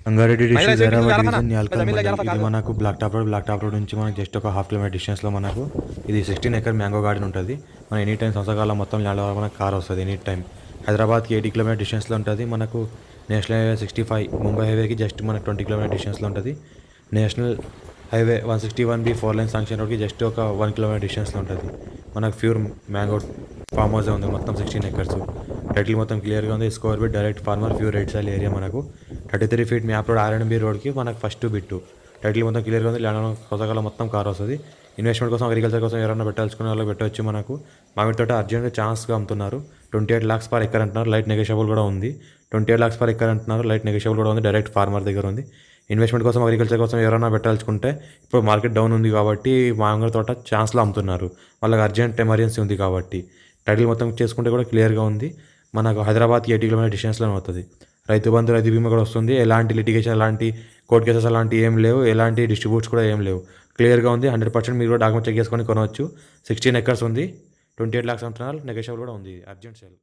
రంగారెడ్డి महिला డిస్ట్రిక్ట్ से किसी జైరాబాద్ जा रहा था ना, డివిజన్ मैं యాల్కల్ जमीन ले जा మండల్. रहा था ఇది कार మనకు బ్లాక్ టాప్ రోడ్ నుంచి మనకు జస్ట్ ఒక హాఫ్ కిలోమీటర్ డిస్టెన్స్లో మనకు ఇది 16 ఎకర్ మ్యాంగో గార్డెన్ ఉంటుంది. మన ఎనీ టైం సంవత్సరకాలం మొత్తం ల్యాండ్ వరకు మనకు కార్ వస్తుంది ఎనీ టైం. హైదరాబాద్కి 80 కిలోమీటర్ డిస్టెన్స్లో ఉంటుంది. మనకు నేషనల్ హైవే 65 ముంబై హైవేకి జస్ట్ మనకు 20 కిలోమీటర్ డిస్టెన్స్లో ఉంటుంది. National highway 161B 4 line sanction రోడ్కి జస్ట్ ఒక 1 కిలోమీటర్ డిస్టెన్స్లో ఉంటుంది. మనకు ప్యూర్ మ్యాంగో ఫామ్ హౌస్ ఉంది మొత్తం 16 ఎకర్స్. టైటిల్ మొత్తం క్లియర్గా ఉంది. Score bit direct farmer pure right side area. మనకు 33 ఫీట్ మ్యాప్ రోడ్ R&B రోడ్కి మనకు ఫస్ట్ బిట్టు. టైటిల్ మొత్తం క్లియర్గా ఉంది. ల్యాండ్ కొత్తకాలం మొత్తం కార్ వస్తుంది. ఇన్వెస్ట్మెంట్ కోసం అగ్రికల్చర్ కోసం ఎవరైనా పెట్టాల్సుకునే వాళ్ళు పెట్టవచ్చు. మనకు మామిడి తోట అర్జెంట్గా ఛాన్స్గా అమ్ముతున్నారు. 28 lakhs పర్ ఎకర్ అంటున్నారు. లైట్ నెగోషియబుల్ కూడా ఉంది. 28 lakhs పర్ ఎకర్ అంటున్నారు. లైట్ నెగోషియబుల్ కూడా ఉంది. డైరెక్ట్ ఫార్మర్ దగ్గర ఉంది. ఇన్వెస్ట్మెంట్ కోసం అగ్రికల్చర్ కోసం ఎవరైనా పెట్టాల్సుకుంటే ఇప్పుడు మార్కెట్ డౌన్ ఉంది కాబట్టి మామిడి తోట ఛాన్స్లో అమ్ముతున్నారు. వాళ్ళకి అర్జెంట్ ఎమర్జెన్సీ ఉంది కాబట్టి. టైటిల్ మొత్తం చేసుకుంటే కూడా క్లియర్గా ఉంది. మనకు హైదరాబాద్కి 80 కిలోమీటర్ డిస్టెన్స్లోనే అవుతుంది. రైతు బంధు రైతు బీమా కూడా వస్తుంది. ఎలాంటి లిటిగేషన్ ఎలాంటి కోర్ట్ కేసెస్ అలాంటివి ఏం లేవు. ఎలాంటి డిస్ట్రిబ్యూట్స్ కూడా ఏం లేవు. క్లియర్గా ఉంది. 100% మీరు కూడా డాక్యుమెంట్ చెక్ చేసుకొని కొనవచ్చు. 16 ఎకర్స్ ఉంది. 28 lakhs అంటున్నారు. నెగోషియబుల్ కూడా ఉంది. Urgent sale.